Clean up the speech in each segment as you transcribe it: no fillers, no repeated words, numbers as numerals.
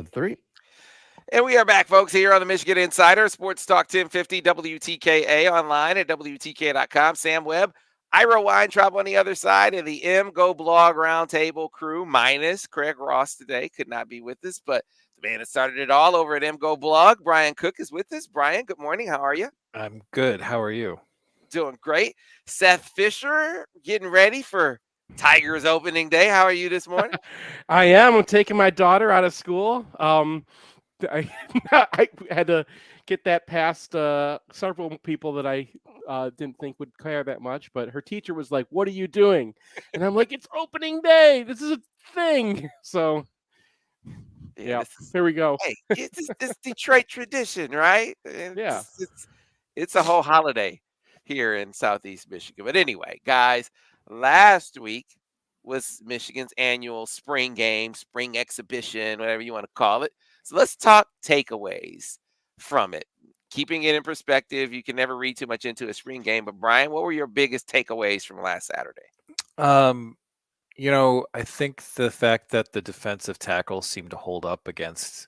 3. And we are back, folks, here on the Michigan Insider, Sports Talk 1050 WTKA, online at WTK.com. Sam Webb, Ira Weintraub on the other side, and the MGoBlog Roundtable crew, minus Craig Ross today. Could not be with us, but the man that started it all over at MGoBlog, Brian Cook, is with us. Brian, good morning. How are you? I'm good. How are you? Doing great. Seth Fisher, getting ready for Tigers opening day. How are you this morning? I am. I'm taking my daughter out of school. I I had to get that past several people that I didn't think would care that much, but her teacher was like, "What are you doing?" And I'm like, "It's opening day. This is a thing." So Yeah, yeah, this is here we go. hey, it's this Detroit tradition, right? Yeah. It's a whole holiday here in Southeast Michigan. But anyway, guys, last week was Michigan's annual spring game, spring exhibition, whatever you want to call it. So let's talk takeaways from it. Keeping it in perspective, you can never read too much into a spring game. But Brian, what were your biggest takeaways from last Saturday? Um, I think the fact that the defensive tackles seem to hold up against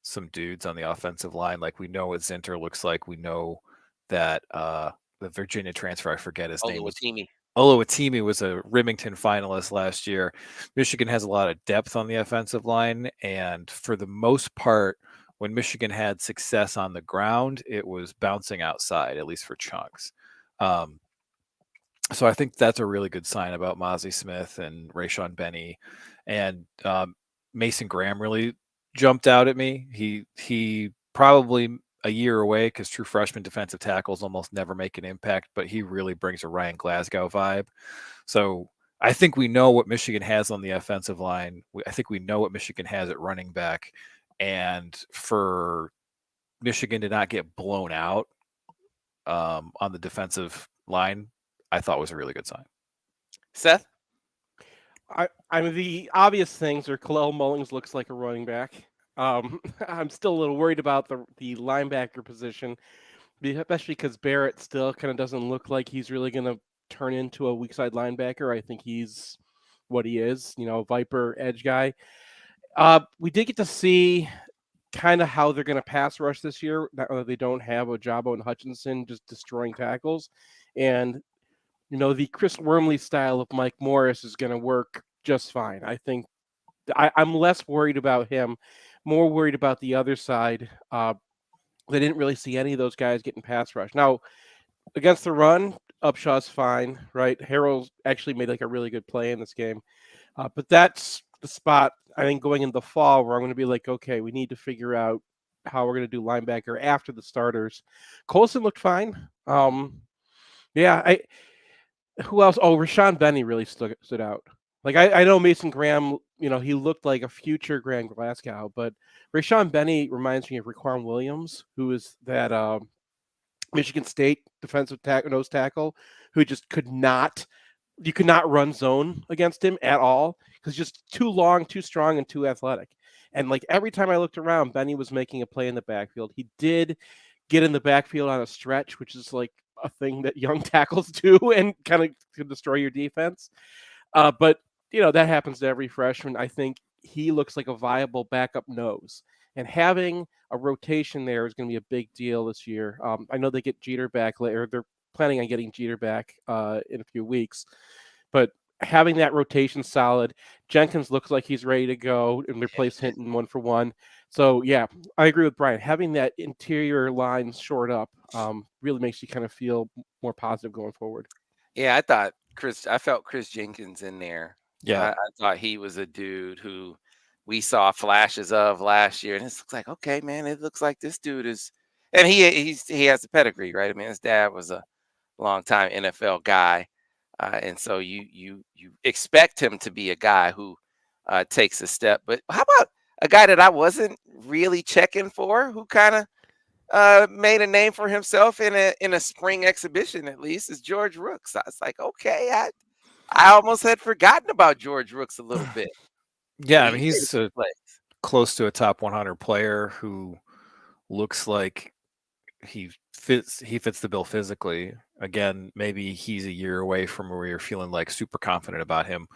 some dudes on the offensive line, like we know what Zinter looks like. We know that the Virginia transfer, I forget his name, was Oluwatimi. Oluwatimi, was a Remington finalist last year. Michigan has a lot of depth on the offensive line, and for the most part, when Michigan had success on the ground, it was bouncing outside, at least for chunks. Um, so I think that's a really good sign about Mozzie Smith and Rayshon Benny, and Mason Graham really jumped out at me. He probably a year away because true freshman defensive tackles almost never make an impact, but he really brings a Ryan Glasgow vibe. So I think we know what Michigan has on the offensive line. I think we know what Michigan has at running back, and for Michigan to not get blown out on the defensive line, I thought was a really good sign. Seth? I mean, the obvious things are Kalel Mullings looks like a running back. I'm still a little worried about the linebacker position, especially because Barrett still kind of doesn't look like he's really going to turn into a weak side linebacker. I think he's what he is, Viper edge guy. We did get to see kind of how they're going to pass rush this year. They don't have Ojabo and Hutchinson just destroying tackles, and the Chris Wormley style of Mike Morris is going to work just fine. I think I'm less worried about him, more worried about the other side. They didn't really see any of those guys getting pass rush. Now, against the run, Upshaw's fine, right? Harrell actually made like a really good play in this game. But that's the spot, I think, going into the fall where I'm going to be like, okay, we need to figure out how we're going to do linebacker after the starters. Colson looked fine. Yeah, who else? Oh, Rashawn Benny really stood out. Like I know Mason Graham, he looked like a future Graham Glasgow, but Rashawn Benny reminds me of Raquan Williams, who is that Michigan State defensive nose tackle who just you could not run zone against him at all because just too long, too strong, and too athletic. And like every time I looked around, Benny was making a play in the backfield. He did get in the backfield on a stretch, which is like a thing that young tackles do and kind of can destroy your defense. But that happens to every freshman. I think he looks like a viable backup nose, and having a rotation there is going to be a big deal this year. I know they get Jeter back later. They're planning on getting Jeter back in a few weeks, but having that rotation solid, Jenkins looks like he's ready to go and replace Hinton 1-for-1. So yeah, I agree with Brian. Having that interior line shored up really makes you kind of feel more positive going forward. Yeah, I felt Chris Jenkins in there. Yeah. I thought he was a dude who we saw flashes of last year, and it looks like, okay, man, it looks like this dude is, and he has the pedigree, right? I mean, his dad was a longtime NFL guy, and so you expect him to be a guy who takes a step. But how about a guy that I wasn't really checking for, who kind of made a name for himself in a spring exhibition, at least, is George Rooks. I was like, okay, I almost had forgotten about George Rooks a little bit. Yeah, But I he mean, made a he's few plays. close to a top 100 player who looks like he fits the bill physically. Again, maybe he's a year away from where you're feeling like super confident about him.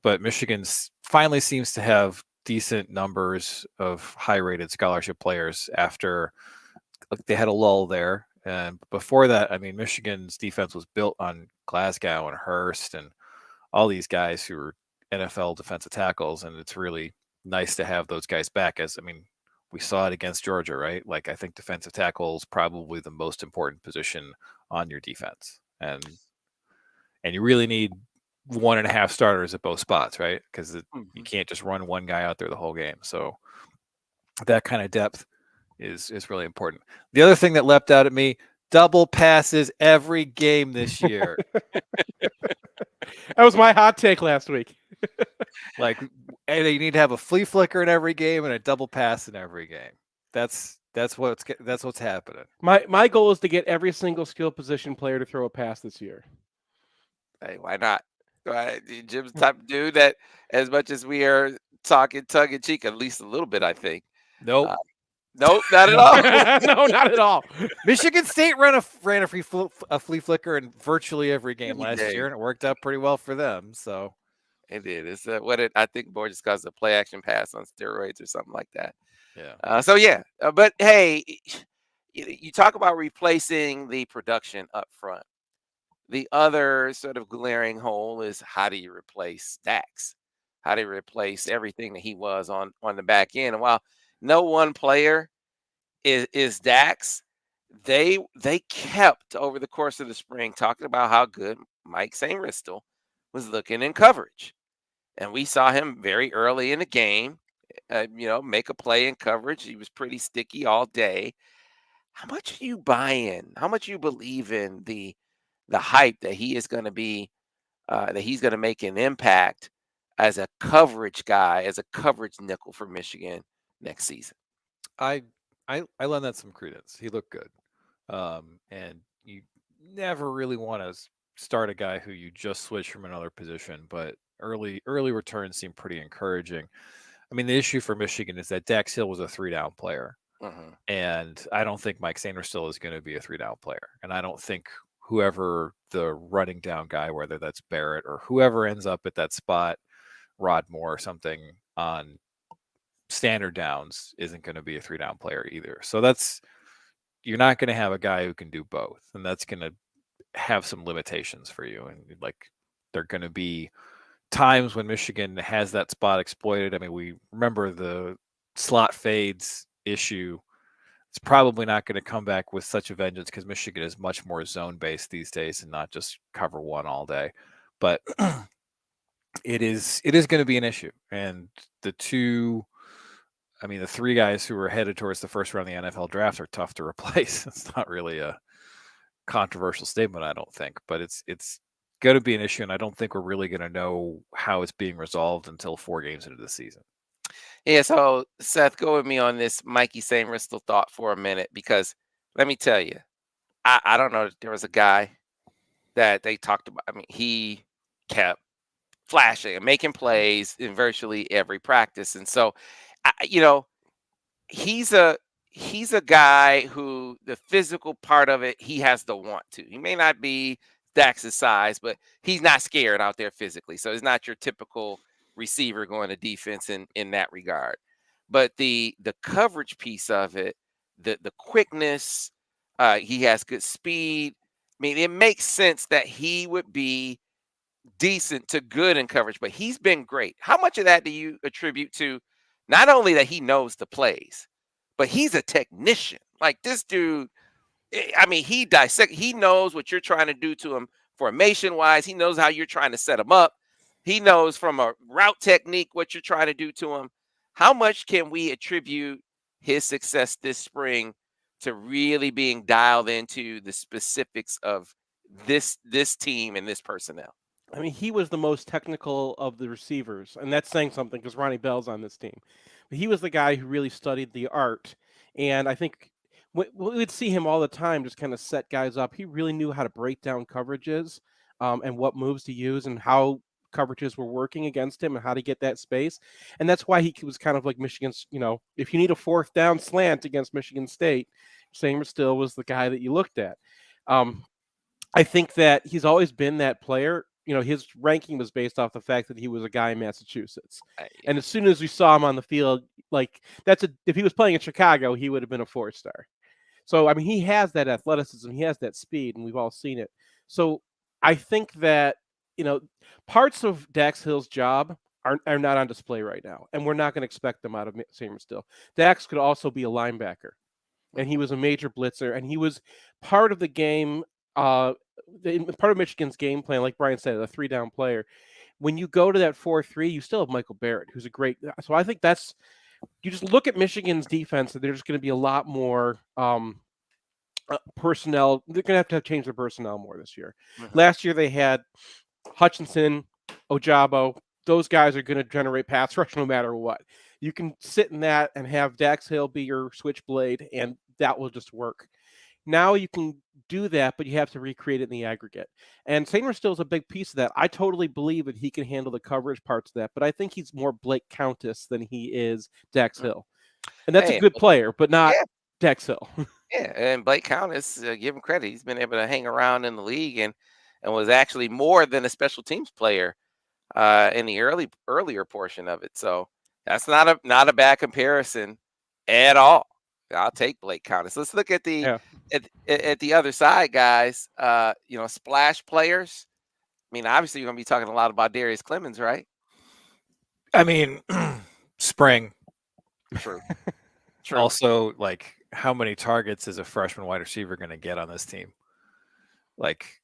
But Michigan finally seems to have decent numbers of high-rated scholarship players after they had a lull there. And before that, I mean, Michigan's defense was built on Glasgow and Hurst and all these guys who were NFL defensive tackles, and it's really nice to have those guys back. As I mean, we saw it against Georgia, right? Like I think defensive tackle is probably the most important position on your defense, and you really need 1.5 starters at both spots, right? Because you can't just run one guy out there the whole game. So that kind of depth is really important. The other thing that leapt out at me: double passes every game this year. That was my hot take last week. Like, and you need to have a flea flicker in every game and a double pass in every game. That's what's happening. My goal is to get every single skill position player to throw a pass this year. Hey, why not? Jim's the type of dude that, as much as we are talking tongue in cheek, at least a little bit, I think. Nope. Nope, not at all. No, not at all. Michigan State ran a flea flicker in virtually every game last year, and it worked out pretty well for them. So it did. It's I think more just because of play action pass on steroids or something like that. Yeah. But hey, you talk about replacing the production up front. The other sort of glaring hole is, how do you replace Dax? How do you replace everything that he was on the back end? And while no one player is Dax, they kept over the course of the spring talking about how good Mike Sainristil was looking in coverage. And we saw him very early in the game, make a play in coverage. He was pretty sticky all day. How much do you buy in? How much you believe in the hype that he is going to be, that he's going to make an impact as a coverage guy, as a coverage nickel for Michigan next season? I lend that some credence. He looked good. And you never really want to start a guy who you just switch from another position, but early returns seem pretty encouraging. I mean, the issue for Michigan is that Dax Hill was a 3-down player. And I don't think Mike Sainristil is going to be a 3-down player. And I don't think whoever the running down guy, whether that's Barrett or whoever ends up at that spot, Rod Moore or something on standard downs, isn't going to be a 3-down player either. So you're not going to have a guy who can do both. And that's going to have some limitations for you. And like, there are going to be times when Michigan has that spot exploited. I mean, we remember the slot fades issue. It's probably not going to come back with such a vengeance because Michigan is much more zone-based these days and not just cover one all day. But it is going to be an issue. And the three guys who are headed towards the first round of the NFL draft are tough to replace. It's not really a controversial statement, I don't think, but it's going to be an issue, and I don't think we're really going to know how it's being resolved until 4 games into the season. Yeah, so Seth, go with me on this Mikey Sainristil thought for a minute, because let me tell you, I don't know. There was a guy that they talked about. I mean, he kept flashing and making plays in virtually every practice, and so he's a guy who the physical part of it, he has the want to. He may not be Dax's size, but he's not scared out there physically. So he's not your typical receiver going to defense in that regard. But the coverage piece of it, the quickness, he has good speed. I mean, it makes sense that he would be decent to good in coverage, but he's been great. How much of that do you attribute to not only that he knows the plays, but he's a technician? Like, this dude, I mean, he knows what you're trying to do to him formation wise. He knows how you're trying to set him up. He knows from a route technique what you're trying to do to him. How much can we attribute his success this spring to really being dialed into the specifics of this team and this personnel? I mean, he was the most technical of the receivers, and that's saying something because Ronnie Bell's on this team. But he was the guy who really studied the art, and I think we'd see him all the time just kind of set guys up. He really knew how to break down coverages and what moves to use and how coverages were working against him and how to get that space. And that's why he was kind of like Michigan's, if you need a 4th down slant against Michigan State, Sainristil was the guy that you looked at. I think that he's always been that player. his ranking was based off the fact that he was a guy in Massachusetts. Yeah. And as soon as we saw him on the field, like if he was playing in Chicago, he would have been a 4-star. So, I mean, he has that athleticism, he has that speed, and we've all seen it. So I think that, parts of Dax Hill's job are not on display right now, and we're not going to expect them out of Seymour still. Dax could also be a linebacker, and he was a major blitzer, and he was part of the game, part of Michigan's game plan, like Brian said, a 3-down player. When you go to that 4-3, you still have Michael Barrett, who's a great. So I think you just look at Michigan's defense, and there's going to be a lot more personnel. They're going to have change their personnel more this year. Last year they had Hutchinson, Ojabo. Those guys are going to generate pass rush no matter what. You can sit in that and have Dax Hill be your switchblade, and that will just work. Now you can do that, but you have to recreate it in the aggregate. And Seymour still is a big piece of that. I totally believe that he can handle the coverage parts of that, but I think he's more Blake Countess than he is Dax Hill. And that's a good player, but not Dax Hill. Yeah, and Blake Countess, give him credit. He's been able to hang around in the league and was actually more than a special teams player in the earlier portion of it. So that's not a bad comparison at all. I'll take Blake Countess. Let's look at the at the other side, guys. Splash players. I mean, obviously, you're going to be talking a lot about Darius Clemens, right? I mean, spring. True. Also, like, how many targets is a freshman wide receiver going to get on this team? Like,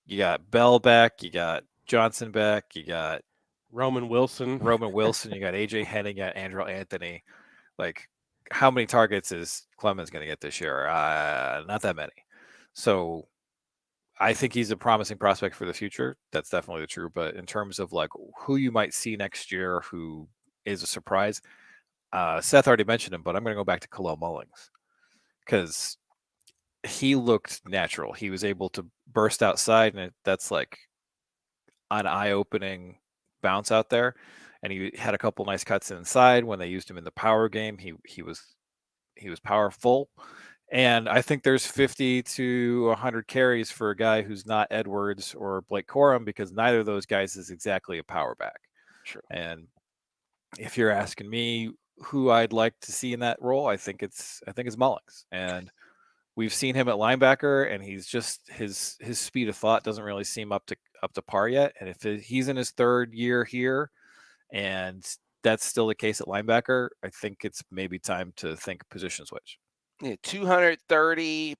you got Bell back, you got Johnson back, you got Roman Wilson, you got AJ Henning, you got Andrew Anthony. Like, how many targets is Clemens going to get this year? Not that many. So I think he's a promising prospect for the future. That's definitely true. But in terms of like who you might see next year who is a surprise, Seth already mentioned him, but I'm going to go back to Khalil Mullings because he looked natural. He was able to burst outside, and that's like an eye-opening bounce out there. And he had a couple nice cuts inside when they used him in the power game. He was powerful. And I think there's 50 to 100 carries for a guy who's not Edwards or Blake Corum, because neither of those guys is exactly a power back. Sure. And if you're asking me who I'd like to see in that role, I think it's Mullings. And we've seen him at linebacker, and he's just his speed of thought doesn't really seem up to par yet. And if he's in his third year here, and that's still the case at linebacker, I think it's maybe time to think position switch. Yeah, 230.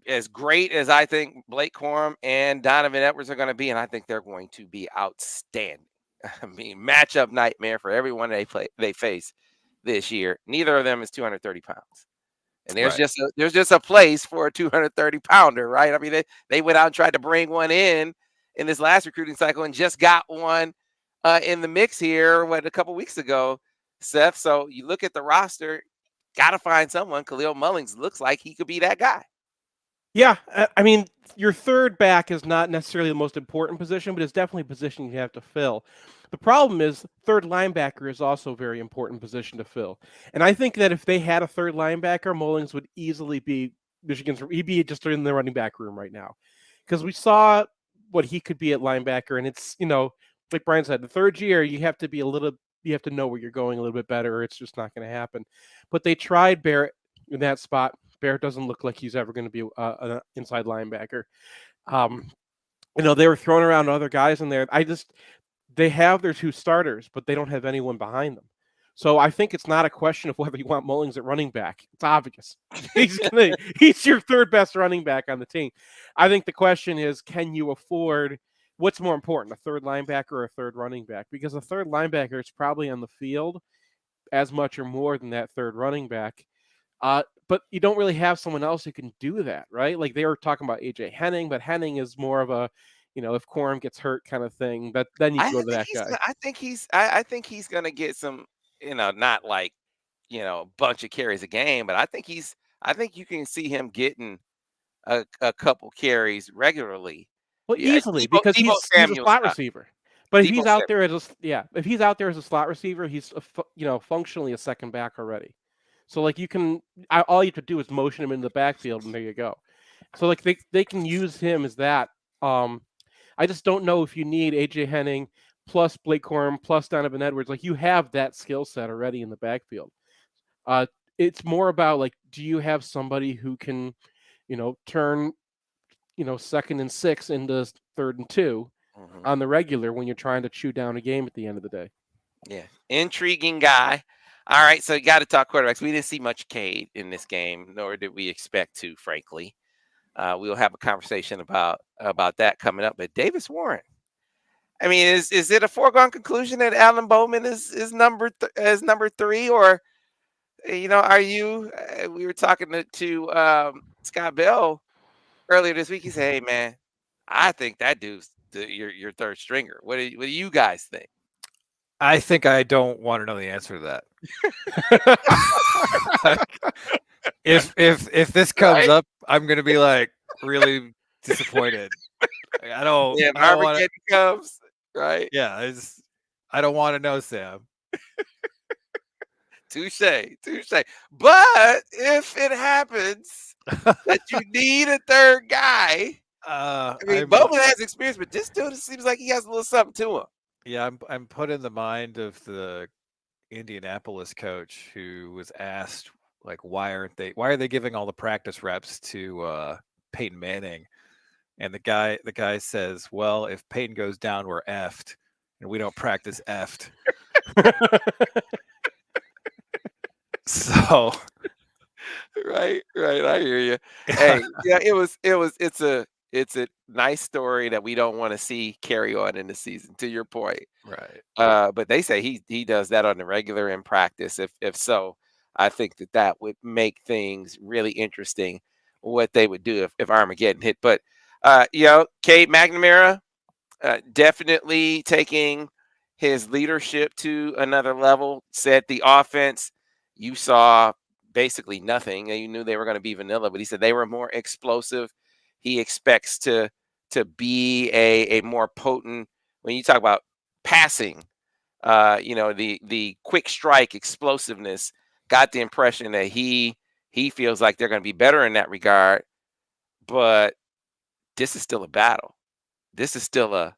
As great as I think Blake Corum and Donovan Edwards are going to be, and I think they're going to be outstanding. I mean, matchup nightmare for everyone they face this year. Neither of them is 230 pounds. And there's just a place for a 230 pounder, right? I mean, they went out and tried to bring one in this last recruiting cycle and just got one in the mix here, a couple weeks ago, Seth. So you look at the roster, got to find someone. Khalil Mullings looks like he could be that guy. Yeah, I mean, your third back is not necessarily the most important position, but it's definitely a position you have to fill. The problem is third linebacker is also a very important position to fill. And I think that if they had a third linebacker, Mullings would easily be he'd be just in the running back room right now. Because we saw what he could be at linebacker, and it's, like Brian said, the third year, you have to know where you're going a little bit better, or it's just not going to happen. But they tried Barrett in that spot. Barrett doesn't look like he's ever going to be an inside linebacker. They were throwing around other guys in there. They have their two starters, but they don't have anyone behind them. So I think it's not a question of whether you want Mullings at running back. It's obvious. He's your third best running back on the team. I think the question is, can you afford what's more important, a third linebacker or a third running back? Because a third linebacker is probably on the field as much or more than that third running back. But you don't really have someone else who can do that, right? Like they were talking about AJ Henning, but Henning is more of a, if Corum gets hurt kind of thing. But then you go to that guy. I think he's going to get some, not like, a bunch of carries a game, but I think you can see him getting a couple carries regularly. Well, easily, because he's a slot receiver. But if he's out there as a slot receiver, he's functionally a second back already. So like all you have to do is motion him into the backfield, and there you go. So like they can use him as that. I I just don't know if you need AJ Henning plus Blake Corum plus Donovan Edwards. Like, you have that skill set already in the backfield. It's more about, like, do you have somebody who can, turn, 2nd and 6 into 3rd and 2 on the regular when you're trying to chew down a game at the end of the day. Yeah, intriguing guy. All right, so you got to talk quarterbacks. We didn't see much Cade in this game, nor did we expect to, frankly. We'll have a conversation about that coming up. But Davis Warren, I mean, is it a foregone conclusion that Alan Bowman is number 3, or are you? We were talking to Scott Bell earlier this week. He said, "Hey, man, I think that dude's your third stringer. What do you guys think?" I think I don't want to know the answer to that. if this comes up, I'm gonna be like really disappointed. I don't. Yeah, I don't want Armageddon comes, right? Yeah, I don't want to know, Sam. Touche. But if it happens that you need a third guy, I mean, Bowman has experience, but this dude seems like he has a little something to him. Yeah, I'm put in the mind of the Indianapolis coach who was asked, like, why are they giving all the practice reps to Peyton Manning? And the guy says, well, if Peyton goes down, we're effed, and we don't practice effed. So right, I hear you. Hey, yeah, it's a nice story that we don't want to see carry on in the season, to your point. Right. But they say he does that on the regular in practice. If so, I think that would make things really interesting what they would do if Armageddon hit. But Cade McNamara definitely taking his leadership to another level. Said the offense, you saw basically nothing. You knew they were going to be vanilla, but he said they were more explosive. He expects to be a more potent, when you talk about passing, the quick strike explosiveness. Got the impression that he feels like they're going to be better in that regard. But this is still a battle. This is still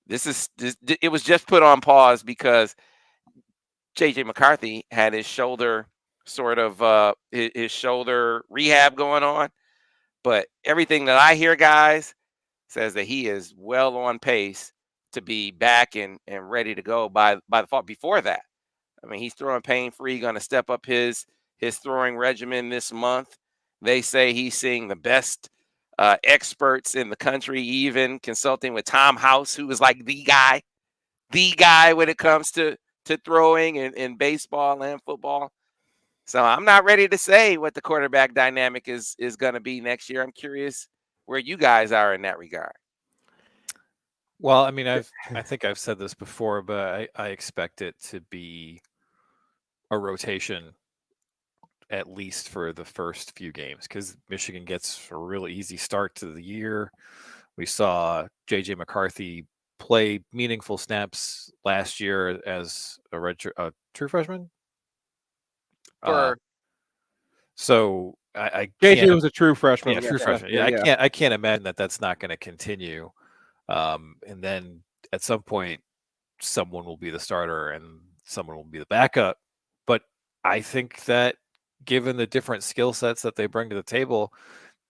it was just put on pause because JJ McCarthy had his shoulder his shoulder rehab going on. But everything that I hear, guys, says that he is well on pace to be back and ready to go by the fall. Before that, I mean, he's throwing pain-free, going to step up his throwing regimen this month. They say he's seeing the best experts in the country, even consulting with Tom House, who is like the guy when it comes to throwing in baseball and football. So I'm not ready to say what the quarterback dynamic is going to be next year. I'm curious where you guys are in that regard. Well, I mean, I think I've said this before, but I expect it to be a rotation at least for the first few games, because Michigan gets a really easy start to the year. We saw JJ McCarthy play meaningful snaps last year as a true freshman. So I JJ was a true freshman. Yeah, true freshman. Yeah, I can't imagine that that's not going to continue. And then at some point, someone will be the starter and someone will be the backup. But I think that given the different skill sets that they bring to the table,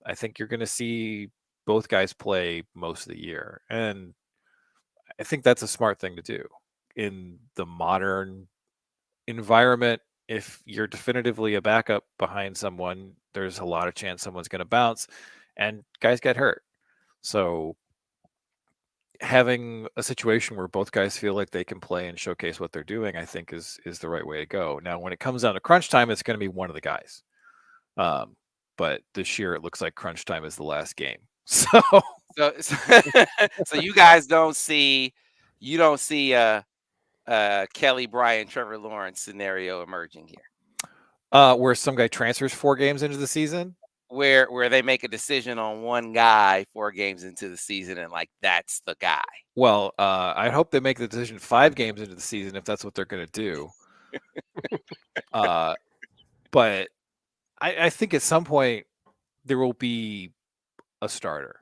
I think you're going to see both guys play most of the year. And I think that's a smart thing to do in the modern environment. If you're definitively a backup behind someone, there's a lot of chance someone's going to bounce, and guys get hurt. So having a situation where both guys feel like they can play and showcase what they're doing, I think is the right way to go. Now, when it comes down to crunch time, it's going to be one of the guys. But this year, it looks like crunch time is the last game. So you guys don't see Kelly Bryant, Trevor Lawrence scenario emerging here, where some guy transfers 4 games into the season, where they make a decision on one guy 4 games into the season, and like that's the guy. Well, I hope they make the decision 5 games into the season if that's what they're going to do. But I think at some point there will be a starter.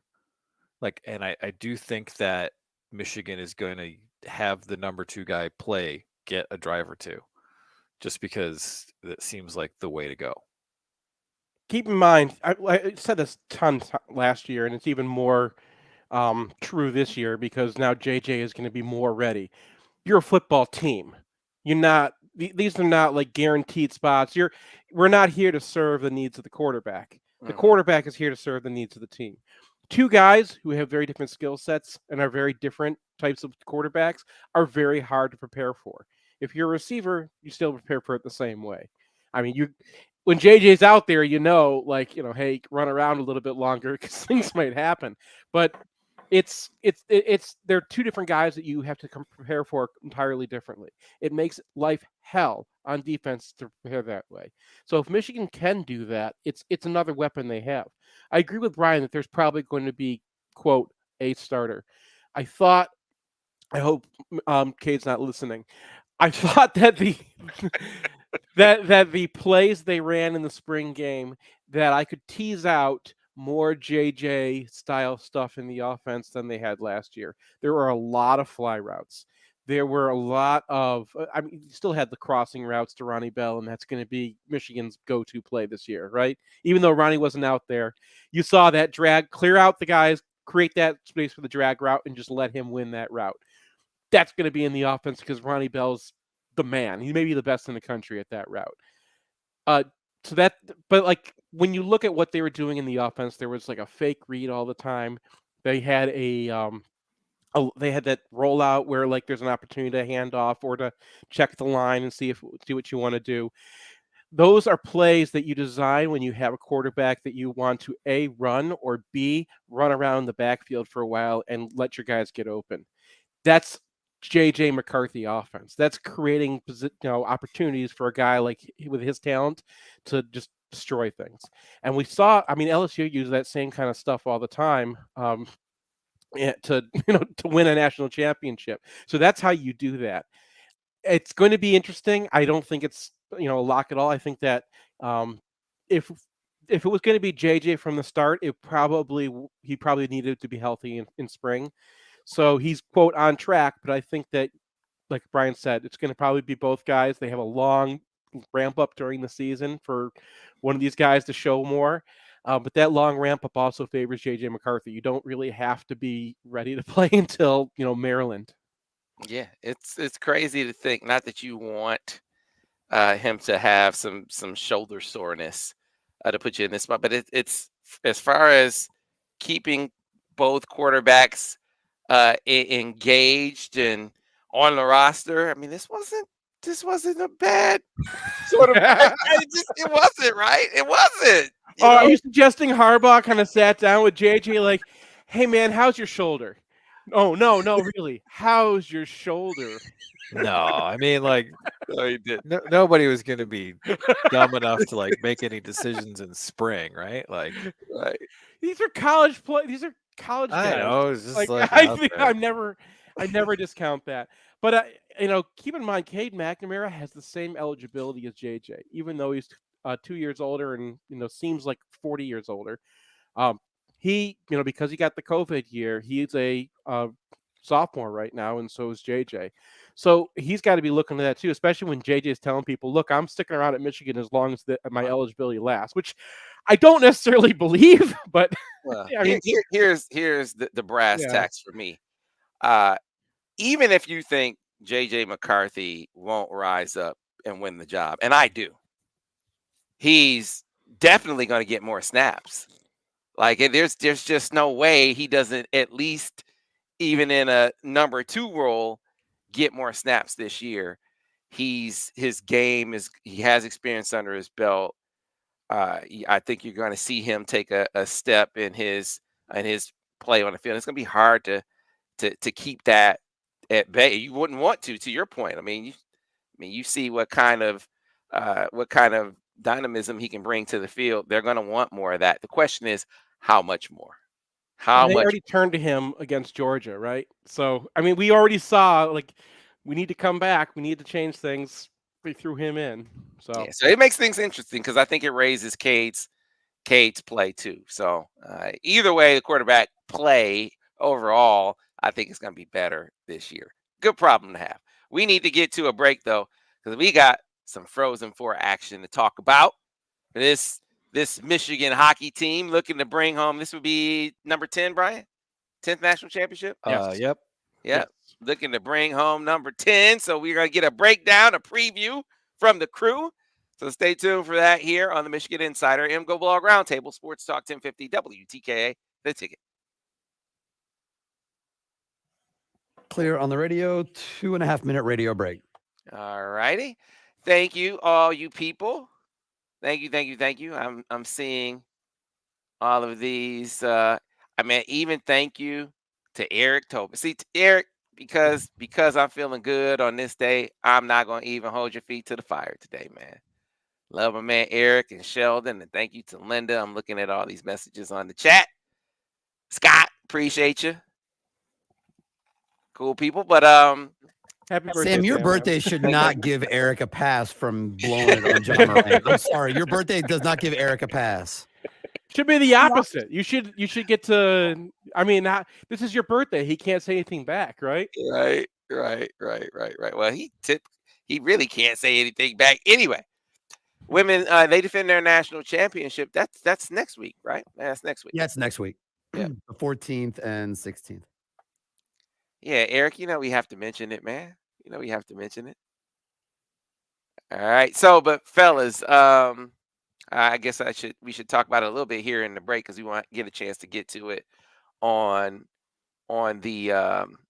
And I do think that Michigan is going to have the number 2 guy get a drive or two, just because that seems like the way to go. Keep in mind, I said this last year, and it's even more true this year because now JJ is going to be more ready. You're a football team. You're not. These are not like guaranteed spots. We're not here to serve the needs of the quarterback. The quarterback is here to serve the needs of the team. 2 guys who have very different skill sets and are very different types of quarterbacks are very hard to prepare for. If you're a receiver, you still prepare for it the same way. I mean, when JJ's out there, hey, run around a little bit longer because things might happen. But they're 2 different guys that you have to prepare for entirely differently. It makes life hell on defense to prepare that way. So if Michigan can do that, it's another weapon they have. I agree with Brian that there's probably going to be, quote, a starter. I hope Cade's not listening. I thought that the plays they ran in the spring game, that I could tease out more JJ style stuff in the offense than they had last year. There were a lot of fly routes. There were a lot of, you still had the crossing routes to Ronnie Bell, and that's going to be Michigan's go-to play this year, right? Even though Ronnie wasn't out there, you saw that drag, clear out the guys, create that space for the drag route, and just let him win that route. That's going to be in the offense because Ronnie Bell's the man. He may be the best in the country at that route. But when you look at what they were doing in the offense, there was like a fake read all the time. They had they had that rollout where there's an opportunity to hand off or to check the line and see what you want to do. Those are plays that you design when you have a quarterback that you want to A, run, or B, run around the backfield for a while and let your guys get open. That's JJ McCarthy offense. That's creating opportunities for a guy with his talent to just destroy things. And we saw, LSU use that same kind of stuff all the time to win a national championship. So that's how you do that. It's going to be interesting. I don't think it's a lock at all. I think that if it was going to be JJ from the start, he probably needed to be healthy in spring. So he's, quote, on track, but I think that, like Brian said, it's going to probably be both guys. They have a long ramp up during the season for one of these guys to show more. But that long ramp up also favors JJ McCarthy. You don't really have to be ready to play until, Maryland. Yeah, it's crazy to think, not that you want him to have some shoulder soreness to put you in this spot, but it's as far as keeping both quarterbacks engaged and on the roster. This wasn't a bad sort of. It wasn't, right. It wasn't. Are you suggesting Harbaugh kind of sat down with JJ like, "Hey man, how's your shoulder?" Oh no, really. How's your shoulder? No, No, he didn't. nobody was going to be dumb enough to make any decisions in spring, right? Right. These are college These are college guys. I know. It's just I never discount that. But keep in mind, Cade McNamara has the same eligibility as JJ, even though he's 2 years older and seems like 40 years older. He, because he got the COVID year, he's a sophomore right now, and so is JJ. So he's got to be looking at that too, especially when JJ is telling people, "Look, I'm sticking around at Michigan as long as my eligibility lasts," which I don't necessarily believe, but well, here's the brass tacks for me. Even if you think JJ McCarthy won't rise up and win the job, and I do, he's definitely going to get more snaps. There's just no way he doesn't, at least even in a number 2 role, get more snaps this year. His game he has experience under his belt. I think you're going to see him take a step in his play on the field. It's going to be hard to keep that at bay. You wouldn't want to your point. You see what kind of dynamism he can bring to the field. They're going to want more of that. The question is, how much more? They already turned to him against Georgia, right? So, we already saw, we need to come back. We need to change things. We threw him in. So it makes things interesting because I think it raises Cade's play too. So either way, the quarterback play overall, I think it's going to be better this year. Good problem to have. We need to get to a break, though, because we got some Frozen Four action to talk about. This Michigan hockey team looking to bring home, this would be number 10, Brian? 10th national championship? Yes. Yep. Yep. Looking to bring home number 10. So we're going to get a breakdown, a preview from the crew. So stay tuned for that here on the Michigan Insider MGoBlog Roundtable, Sports Talk 1050 WTKA, The Ticket. Clear on the radio, 2.5-minute radio break. All righty. Thank you, all you people. Thank you. I'm seeing all of these. Even thank you to Eric Tobin. See, Eric, because I'm feeling good on this day, I'm not going to even hold your feet to the fire today, man. Love my man Eric and Sheldon, and thank you to Linda. I'm looking at all these messages on the chat. Scott, appreciate you. Cool people, but Happy birthday, Sam, your Sam. birthday should not give Eric a pass from blowing it on John Moran. I'm sorry, your birthday does not give Eric a pass. Should be the opposite. You should get to. I mean, this is your birthday. He can't say anything back, right? Right. Well, he really can't say anything back anyway. Women, they defend their national championship. That's next week, right? That's next week. Yeah, it's next week. Yeah. The 14th and 16th. Yeah, Eric, we have to mention it, man. We have to mention it. All right. So, but fellas, I guess we should talk about it a little bit here in the break because we want to get a chance to get to it on the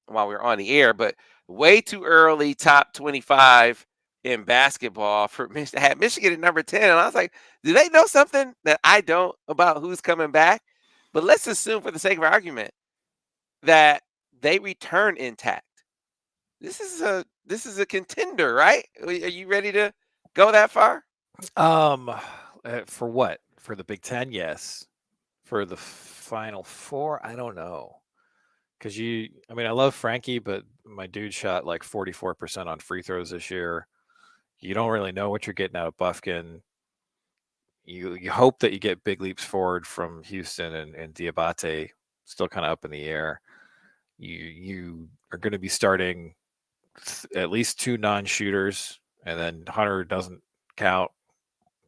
while we're on the air. But way too early top 25 in basketball for Michigan. Had Michigan at number 10, and I was like, do they know something that I don't about who's coming back? But let's assume, for the sake of argument, that they return intact. This is a contender, right? Are you ready to go that far? For what? For the Big Ten, yes. For the Final Four, I don't know. Because I love Frankie, but my dude shot like 44% on free throws this year. You don't really know what you're getting out of Bufkin. You hope that you get big leaps forward from Houston and Diabate, still kind of up in the air. You are going to be starting at least 2 non-shooters, and then Hunter doesn't count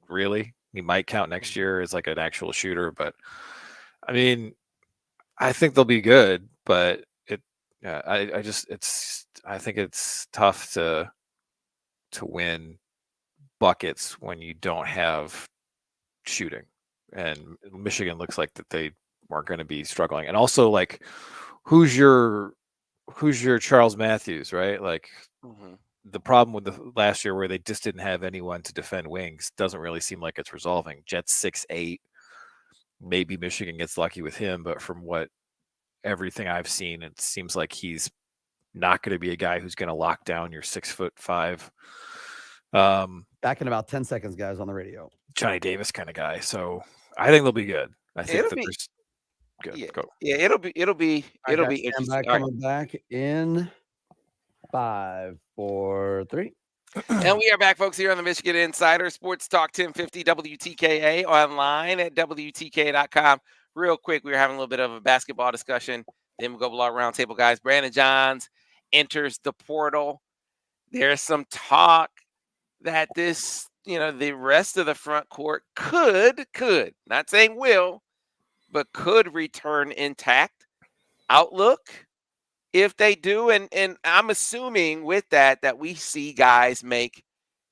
really. He might count next year as like an actual shooter, but I think they'll be good, but I think it's tough to win buckets when you don't have shooting, and Michigan looks like that they are going to be struggling. And also, like, who's your Charles Matthews, right? Like, the problem with the last year where they just didn't have anyone to defend wings doesn't really seem like it's resolving. Jet's 6'8". Maybe Michigan gets lucky with him, but from everything I've seen, it seems like he's not going to be a guy who's going to lock down your 6'5". Back in about 10 seconds, guys, on the radio. Johnny Davis kind of guy. So I think they'll be good. I think there's good. Yeah, Go. Yeah, it'll be interesting. Back coming back in 5, 4, 3. And we are back, folks, here on the Michigan Insider Sports Talk 1050 WTKA, online at WTK.com. Real quick, we were having a little bit of a basketball discussion. Then we go blog roundtable, guys. Brandon Johns enters the portal. There's some talk that this, the rest of the front court could, not saying will, but could return intact. Outlook, if they do, and I'm assuming with that we see guys make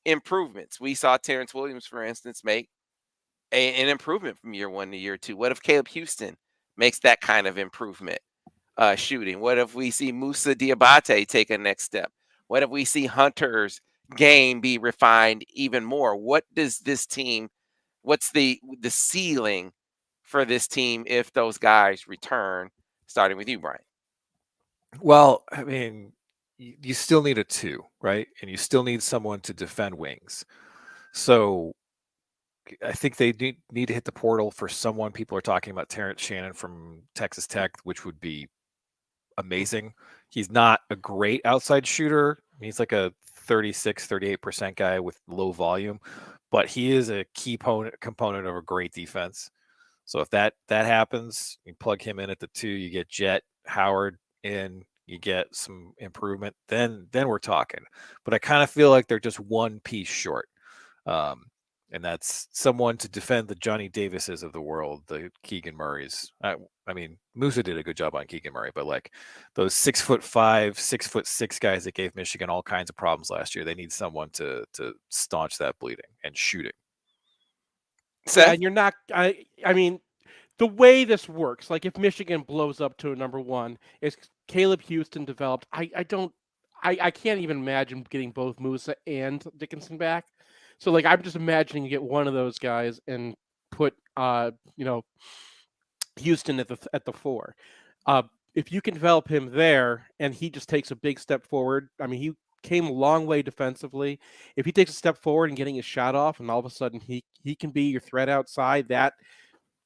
improvements. We saw Terrence Williams, for instance, make an improvement from year 1 to year 2. What if Caleb Houston makes that kind of improvement shooting? What if we see Musa Diabate take a next step? What if we see Hunter's game be refined even more? What does this team, what's the ceiling for this team if those guys return, starting with you, Brian? Well, you still need a 2, right? And you still need someone to defend wings. So I think they need to hit the portal for someone. People are talking about Terrence Shannon from Texas Tech, which would be amazing. He's not a great outside shooter. He's like a 36-38% guy with low volume, but he is a key component of a great defense. So if that happens, you plug him in at the 2, you get Jet Howard in, you get some improvement, then we're talking. But I kind of feel like they're just one piece short. And that's someone to defend the Johnny Davises of the world, the Keegan Murrays. I mean, Musa did a good job on Keegan Murray, but like those 6'5", 6'6" guys that gave Michigan all kinds of problems last year, they need someone to staunch that bleeding and shooting. Yeah, Seth? and you're not. I mean, the way this works, like if Michigan blows up to a number 1, is Caleb Houston developed. I don't. I can't even imagine getting both Musa and Dickinson back. So like I'm just imagining you get one of those guys and put Houston at the 4. If you can develop him there and he just takes a big step forward, I mean he came a long way defensively. If he takes a step forward and getting his shot off, and all of a sudden he can be your threat outside, that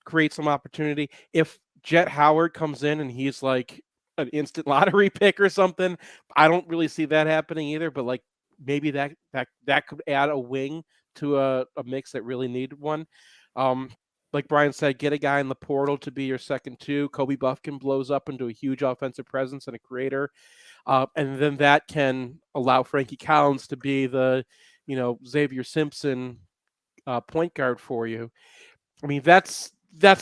creates some opportunity. If Jet Howard comes in and he's like an instant lottery pick or something, I don't really see that happening either. But like maybe that could add a wing to a mix that really needed one. Like Brian said, get a guy in the portal to be your second 2. Kobe Buffkin blows up into a huge offensive presence and a creator. And then that can allow Frankie Collins to be the, Xavier Simpson point guard for you. I mean, that's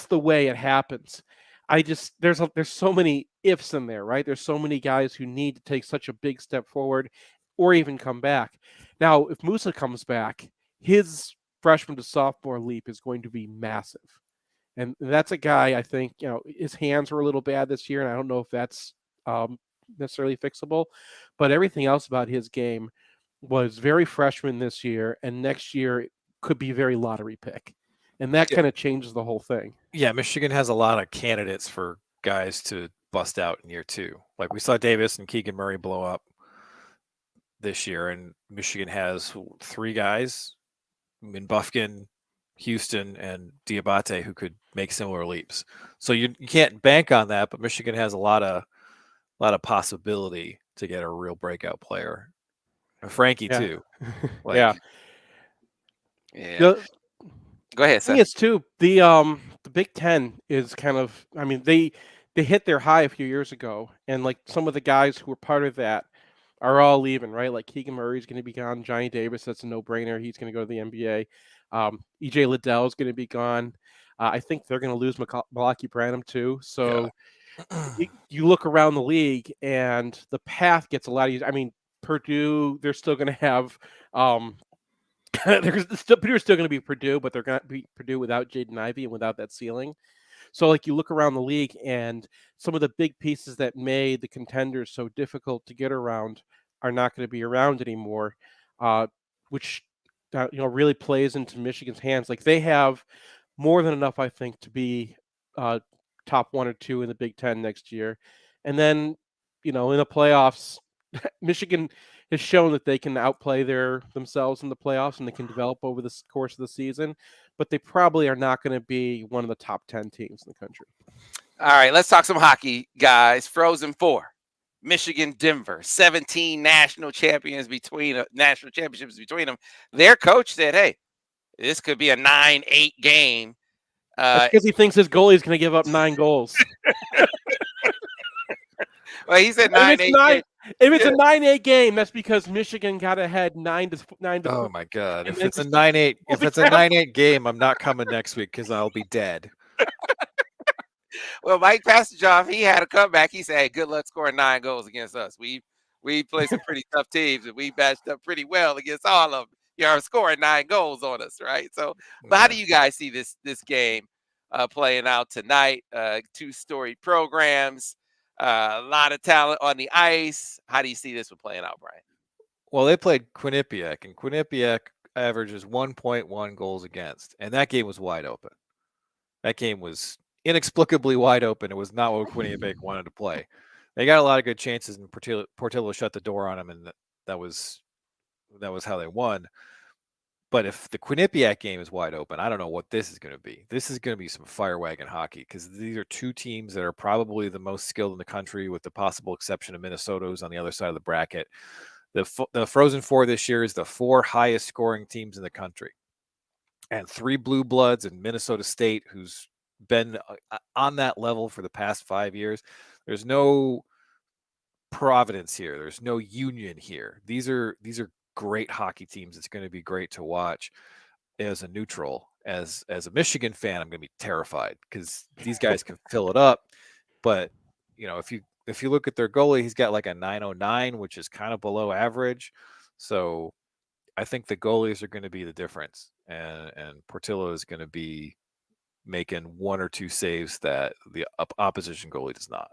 the way it happens. There's so many ifs in there, right? There's so many guys who need to take such a big step forward or even come back. Now, if Musa comes back, his freshman to sophomore leap is going to be massive. And that's a guy, I think, his hands were a little bad this year, and I don't know if that's necessarily fixable, but everything else about his game was very freshman this year, and next year could be very lottery pick. And that kind of changes the whole thing. Yeah, Michigan has a lot of candidates for guys to bust out in year 2. Like we saw Davis and Keegan Murray blow up this year, and Michigan has 3 guys, Buffkin, Houston, and Diabate, who could make similar leaps. So you can't bank on that, but Michigan has a lot of possibility to get a real breakout player. And Frankie too. Yeah. Go ahead, The thing Seth. is too, the Big Ten is kind of, I mean, they hit their high a few years ago, and like some of the guys who were part of that are all leaving, right? Like Keegan Murray's going to be gone. Johnny Davis, that's a no-brainer. He's going to go to the NBA. EJ Liddell is going to be gone. I think they're going to lose Malaki Branham too. So you look around the league, and the path gets a lot easier. I mean, Purdue, they're still going to have. Purdue's still going to be Purdue, but they're going to be Purdue without Jaden Ivey and without that ceiling. So, like, you look around the league, and some of the big pieces that made the contenders so difficult to get around are not going to be around anymore, which really plays into Michigan's hands. Like, they have more than enough, I think, to be top 1 or 2 in the Big Ten next year, and then in the playoffs, Michigan has shown that they can outplay themselves in the playoffs and they can develop over the course of the season, but they probably are not going to be one of the top 10 teams in the country. All right, let's talk some hockey, guys. Frozen 4, Michigan, Denver, 17 national championships between them. Their coach said, "Hey, this could be a 9-8 game." That's because he thinks his goalie is going to give up 9 goals. Well, he said 9-8. If it's a 9-8 game, that's because Michigan got ahead 9-4. Oh my God! If it's a 9-8, if it's a 9-8 game, I'm not coming next week because I'll be dead. Well, Mike Pasterjoff, he had a comeback. He said, "Hey, good luck scoring 9 goals against us. We played some pretty tough teams, and we matched up pretty well against all of them. You're scoring 9 goals on us, right?" So, but how do you guys see this game playing out tonight? 2 storied programs. A lot of talent on the ice. How do you see this one playing out, Brian? Well, they played Quinnipiac, and Quinnipiac averages 1.1 goals against, and that game was wide open. That game was inexplicably wide open. It was not what Quinnipiac wanted to play. They got a lot of good chances, and Portillo shut the door on them, and that was how they won. But if the Quinnipiac game is wide open, I don't know what this is going to be. This is going to be some fire wagon hockey because these are 2 teams that are probably the most skilled in the country, with the possible exception of Minnesota, who's on the other side of the bracket. The Frozen 4 this year is the 4 highest scoring teams in the country, and 3 blue bloods and Minnesota State, who's been on that level for the past 5 years. There's no Providence here. There's no Union here. These are great hockey teams. It's going to be great to watch. As a neutral, as a Michigan fan, I'm going to be terrified because these guys can fill it up. But if you look at their goalie, he's got like a 909, which is kind of below average. So I think the goalies are going to be the difference, and Portillo is going to be making one or two saves that the opposition goalie does not.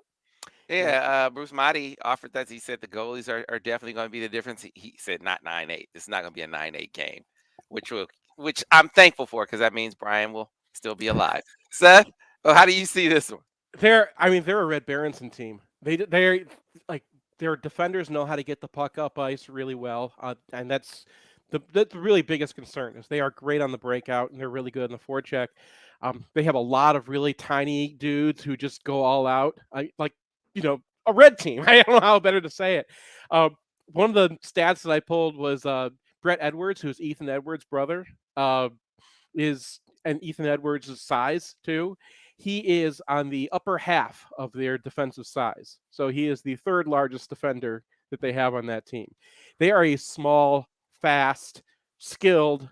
Yeah, Bruce Motti offered that. He said the goalies are definitely going to be the difference. He said not 9-8. It's not going to be a 9-8 game, which I'm thankful for because that means Brian will still be alive. Seth, how do you see this one? They're a Red Berenson team. They're like their defenders know how to get the puck up ice really well, and that's the really biggest concern is they are great on the breakout and they're really good on the forecheck. They have a lot of really tiny dudes who just go all out. A red team. I don't know how better to say it. One of the stats that I pulled was Brett Edwards, who's Ethan Edwards' brother, and Ethan Edwards' size too. He is on the upper half of their defensive size. So he is the third largest defender that they have on that team. They are a small, fast, skilled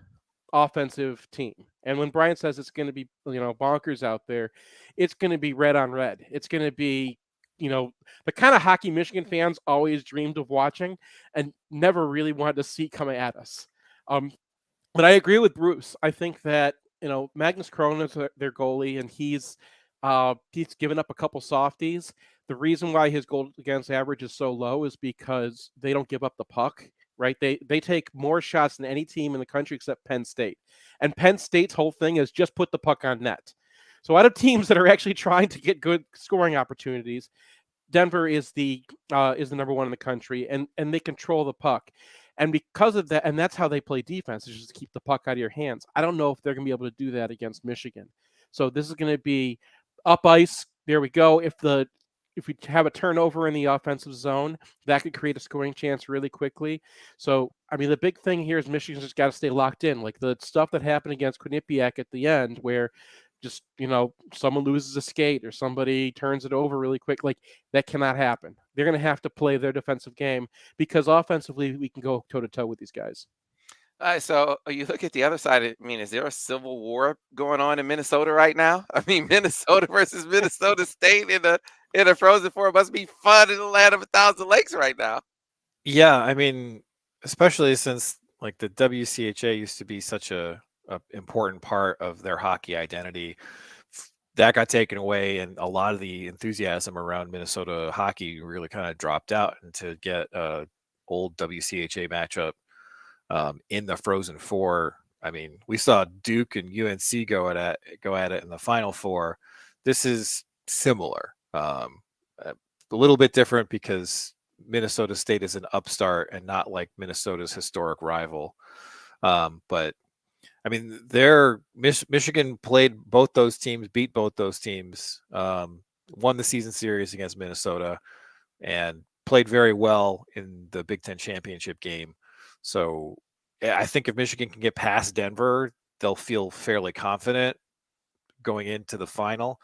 offensive team. And when Brian says it's going to be, bonkers out there, it's going to be red on red. It's going to be, the kind of hockey Michigan fans always dreamed of watching and never really wanted to see coming at us. But I agree with Bruce. I think that, Magnus Krohn is their goalie, and he's given up a couple softies. The reason why his goal against average is so low is because they don't give up the puck, right? They take more shots than any team in the country except Penn State. And Penn State's whole thing is just put the puck on net. So out of teams that are actually trying to get good scoring opportunities, Denver is the number one in the country, and they control the puck. And because of that, and that's how they play defense, is just to keep the puck out of your hands. I don't know if they're going to be able to do that against Michigan. So this is going to be up ice. There we go. If we have a turnover in the offensive zone, that could create a scoring chance really quickly. So, the big thing here is Michigan's just got to stay locked in. Like the stuff that happened against Quinnipiac at the end where just, someone loses a skate or somebody turns it over really quick. Like that cannot happen. They're going to have to play their defensive game because offensively we can go toe to toe with these guys. All right, so you look at the other side. Is there a civil war going on in Minnesota right now? Minnesota versus Minnesota State in a Frozen Four must be fun in the land of 1,000 lakes right now. Yeah, especially since like the WCHA used to be such a important part of their hockey identity. That got taken away, and a lot of the enthusiasm around Minnesota hockey really kind of dropped out. And to get a old WCHA matchup in the Frozen Four, we saw Duke and UNC go at it in the Final Four. This is similar, a little bit different because Minnesota State is an upstart and not like Minnesota's historic rival. But Michigan played both those teams, beat both those teams, won the season series against Minnesota, and played very well in the Big Ten championship game. So I think if Michigan can get past Denver, they'll feel fairly confident going into the final.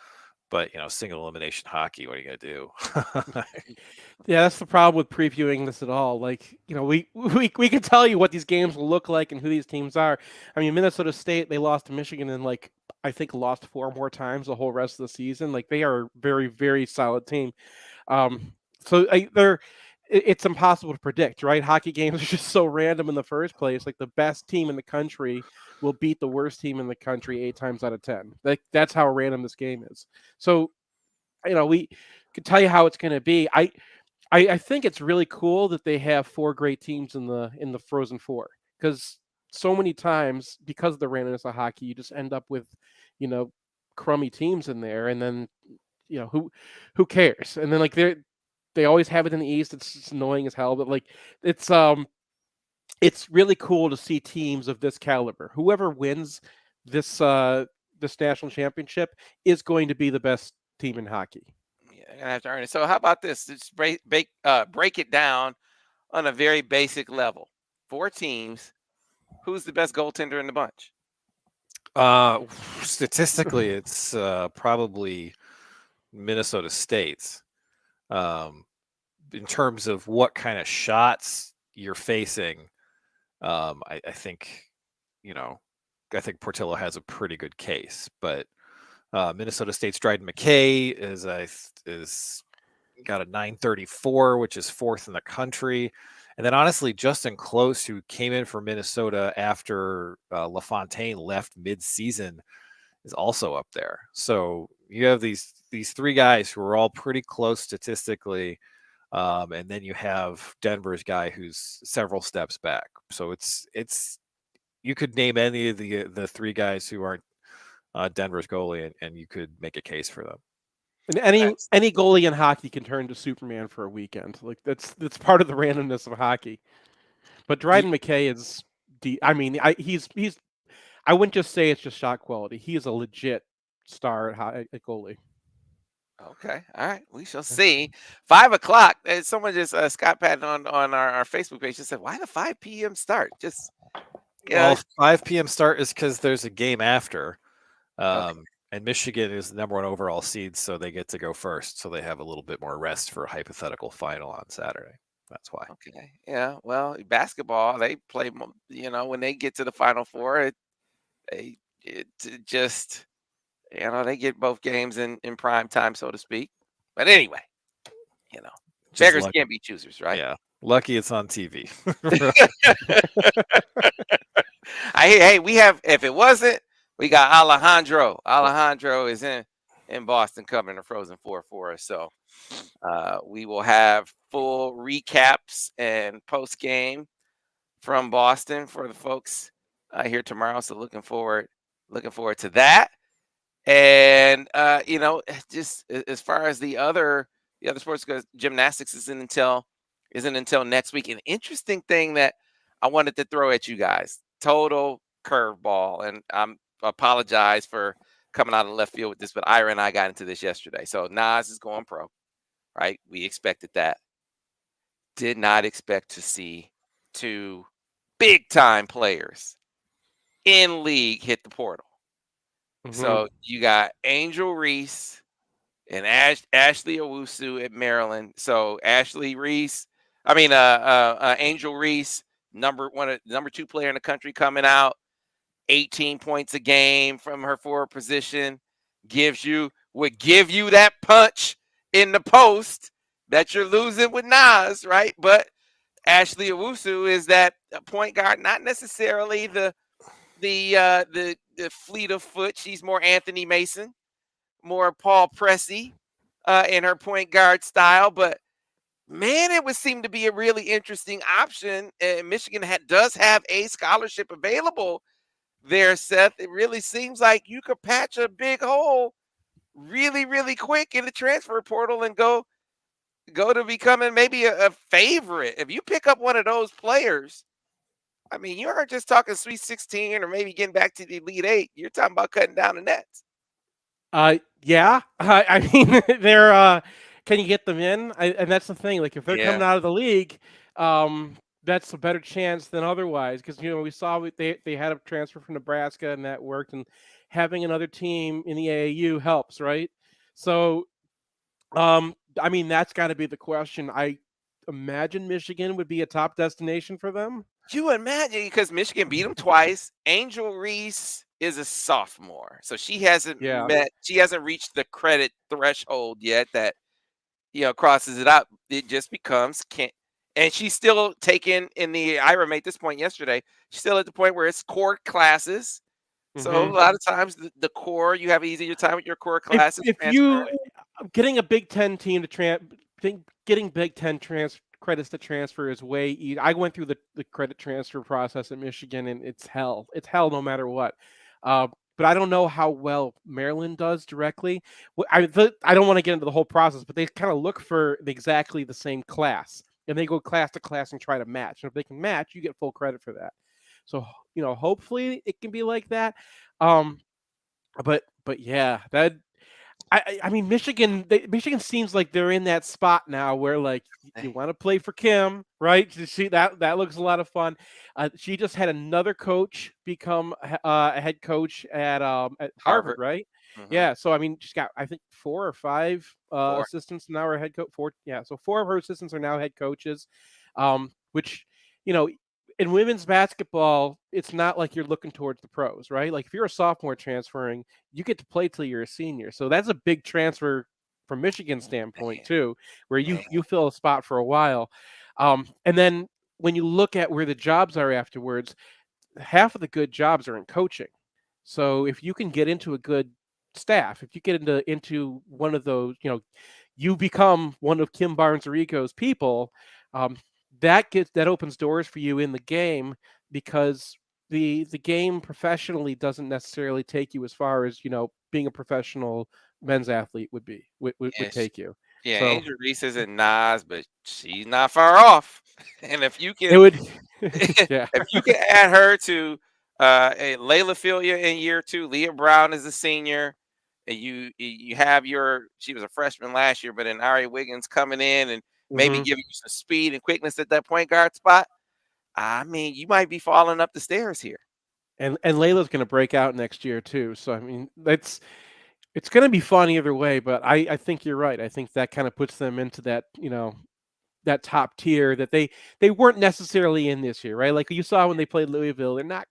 But, single elimination hockey, what are you going to do? Yeah, that's the problem with previewing this at all. Like, we can tell you what these games will look like and who these teams are. Minnesota State, they lost to Michigan and I think lost 4 more times the whole rest of the season. Like they are a very, very solid team. It's impossible to predict, right? Hockey games are just so random in the first place. Like the best team in the country will beat the worst team in the country 8 times out of 10. That's how random this game is. So, we could tell you how it's going to be. I think it's really cool that they have 4 great teams in the Frozen Four because so many times because of the randomness of hockey, you just end up with, crummy teams in there, and then, who cares? And then they always have it in the East. It's just annoying as hell, but it's really cool to see teams of this caliber. Whoever wins this national championship is going to be the best team in hockey. Yeah, I'm gonna have to earn it. So how about this? Let's break it down on a very basic level. 4 teams. Who's the best goaltender in the bunch? Statistically, it's probably Minnesota State's. In terms of what kind of shots you're facing, I think, I think Portillo has a pretty good case. But Minnesota State's Dryden McKay is got a 934, which is fourth in the country. And then honestly, Justin Close, who came in for Minnesota after LaFontaine left mid-season, is also up there. So you have these three guys who are all pretty close statistically, and then you have Denver's guy who's several steps back. So it's you could name any of the three guys who aren't Denver's goalie, and you could make a case for them. And any goalie in hockey can turn to Superman for a weekend. Like that's part of the randomness of hockey. But Dryden McKay is he's I wouldn't just say it's just shot quality. He is a legit star at goalie. Okay, all right, we shall see. 5 o'clock. Someone just Scott Patton on our Facebook page just said, "Why the 5 p.m. start?" Just well, 5 p.m. start is because there's a game after. Okay. And Michigan is the number 1 overall seed, so they get to go first. So they have a little bit more rest for a hypothetical final on Saturday. That's why. Okay. Yeah. Well, basketball, they play. When they get to the Final Four, they get both games in prime time, so to speak. But anyway, beggars can't be choosers, right? Yeah. Lucky it's on TV. Hey, we have. If it wasn't, we got Alejandro. Alejandro is in Boston covering the Frozen Four for us. So we will have full recaps and post game from Boston for the folks here tomorrow. So looking forward to that. And just as far as the other sports goes, gymnastics isn't until next week. An interesting thing that I wanted to throw at you guys. Total curveball, and apologize for coming out of left field with this, but Ira and I got into this yesterday. So Nas is going pro, right? We expected that. Did not expect to see 2 big-time players in league hit the portal. Mm-hmm. So you got Angel Reese and Ashley Owusu at Maryland. So Angel Reese, number 2 player in the country coming out. 18 points a game from her forward position would give you that punch in the post that you're losing with Nas, right? But Ashley Owusu is that point guard, not necessarily the fleet of foot. She's more Anthony Mason, more Paul Pressey in her point guard style. But man, it would seem to be a really interesting option. And Michigan does have a scholarship available there, Seth. It really seems like you could patch a big hole really, really quick in the transfer portal and go to becoming maybe a favorite. If you pick up one of those players, you aren't just talking Sweet 16 or maybe getting back to the Elite 8. You're talking about cutting down the nets. Yeah. They're can you get them in? And that's the thing. Like if they're coming out of the league, that's a better chance than otherwise, because we saw they had a transfer from Nebraska and that worked, and having another team in the AAU helps, right? So that's got to be the question. I imagine Michigan would be a top destination for them. You imagine, because Michigan beat them twice. Angel Reese is a sophomore, so she hasn't reached the credit threshold yet that crosses it out. It just becomes and she's still taking in the Ira made this point yesterday. She's still at the point where it's core classes. So a lot of times the core, you have easier time with your core classes. If you getting a Big Ten team to getting Big Ten credits to transfer is way easy. I went through the credit transfer process at Michigan, and it's hell. It's hell no matter what. But I don't know how well Maryland does directly. I don't want to get into the whole process, but they kind of look for exactly the same class, and they go class to class and try to match. And if they can match, you get full credit for that. So hopefully it can be like that. But yeah, that I mean, Michigan seems like they're in that spot now where like you want to play for Kim, right? That looks a lot of fun. She just had another coach become a head coach at Harvard, Harvard. right? Mhm. Yeah. So I mean, she's got I think 4 or 5 Four. assistants now are head coach. 4, yeah. So 4 of her assistants are now head coaches, which you know. In women's basketball, it's not like you're looking towards the pros, right? Like if you're a sophomore transferring, you get to play till you're a senior. So that's a big transfer from Michigan's standpoint Man, too, where man. you fill a spot for a while. And then when you look at where the jobs are afterwards, half of the good jobs are in coaching. So if you can get into a good staff, if you get into one of those, you become one of Kim Barnes-Rico's people, that opens doors for you in the game because the game professionally doesn't necessarily take you as far as being a professional men's athlete would Yes. take you. Yeah, So Angel Reese isn't Nas, but she's not far off. And if you it can, would, yeah. if you can add her to Layla Filia in year 2, Leah Brown is a senior, and you have she was a freshman last year, but then Ari Wiggins coming in and maybe Mhm. giving you some speed and quickness at that point guard spot. I mean, you might be falling up the stairs here. And Layla's going to break out next year too. So I mean, it's going to be fun either way. But I think you're right. I think that kind of puts them into that that top tier that they weren't necessarily in this year, right? Like you saw when they played Louisville, they're not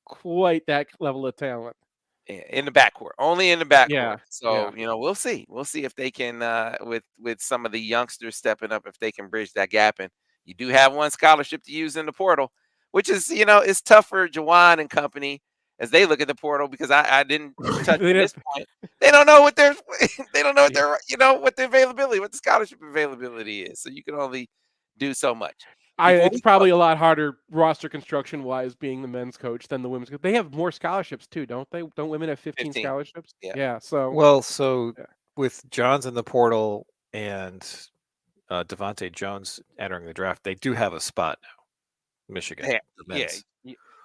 quite that level of talent. In the backcourt, only in the backcourt. Yeah, So yeah. we'll see. We'll see if they can, with some of the youngsters stepping up, if they can bridge that gap. And you do have one scholarship to use in the portal, which is it's tough for Jawan and company as they look at the portal because I didn't touch They on this didn't- point. They don't know what their they don't know what yeah. their what the availability, what the scholarship availability is. So you can only do so much. Before It's we probably a lot harder roster construction wise being the men's coach than the women's. They have more scholarships too, don't they? Don't women have 15 15, scholarships? yeah. Yeah. So Well, so yeah. with Johns in the portal and Devontae Jones entering the draft, they do have a spot now. Michigan, Yeah, the yeah, men's.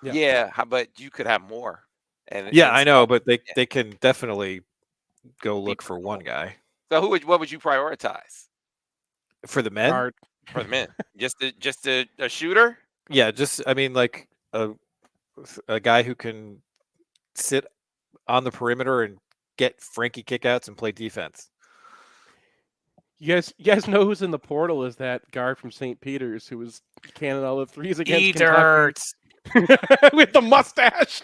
Yeah. yeah. But you could have more. And Yeah, and I so, know, but yeah. they can definitely go Be look for one guy So what would you prioritize for the men. Guard. for the men? Just a shooter? Yeah, just I mean like a guy who can sit on the perimeter and get Frankie kickouts and play defense. You guys know who's in the portal is that guard from St. Peter's who was canning all the threes against Kentucky with the mustache.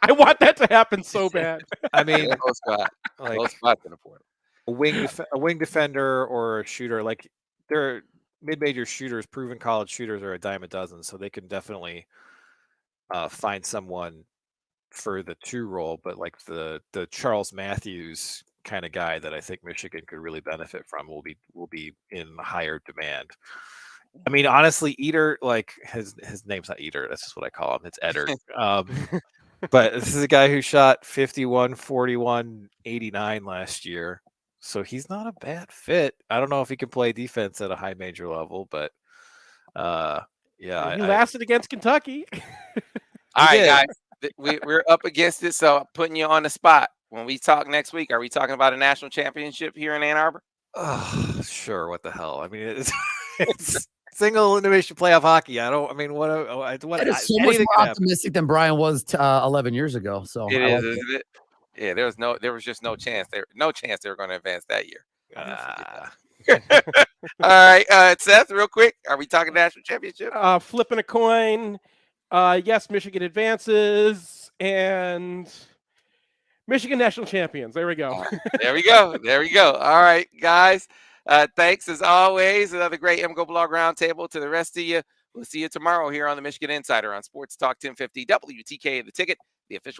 I want that to happen so bad. I mean, Low spot. Low like spot in the portal. a wing defender or a shooter. Like they're mid-major shooters, proven college shooters are a dime a dozen, so they can definitely find someone for the 2 role. But like the Charles Matthews kind of guy that I think Michigan could really benefit from will be in higher demand. I mean, honestly, Eater, like his name's not Eater. That's just what I call him. It's Eddard. But this is a guy who shot 51, 41, 89 last year. So he's not a bad fit. I don't know if he can play defense at a high major level, but yeah. He lasted against Kentucky. All right, did. guys. We're up against it, so I'm putting you on the spot. When we talk next week, are we talking about a national championship here in Ann Arbor? Sure. What the hell? I mean, it's single elimination playoff hockey. I mean, what That is so much anything more can happen. optimistic than Brian was 11 years ago. So It I is, like it. isn't it? Yeah, there was just no chance. No chance they were going to advance that year. I'll never forget that. All right, Seth, real quick, are we talking national championship? Flipping a coin. Yes, Michigan advances and Michigan national champions. There we go. There we go. There we go. All right, guys. Thanks as always. Another great MGoBlog Roundtable. To the rest of you, we'll see you tomorrow here on the Michigan Insider on Sports Talk 1050 WTK, The Ticket, the official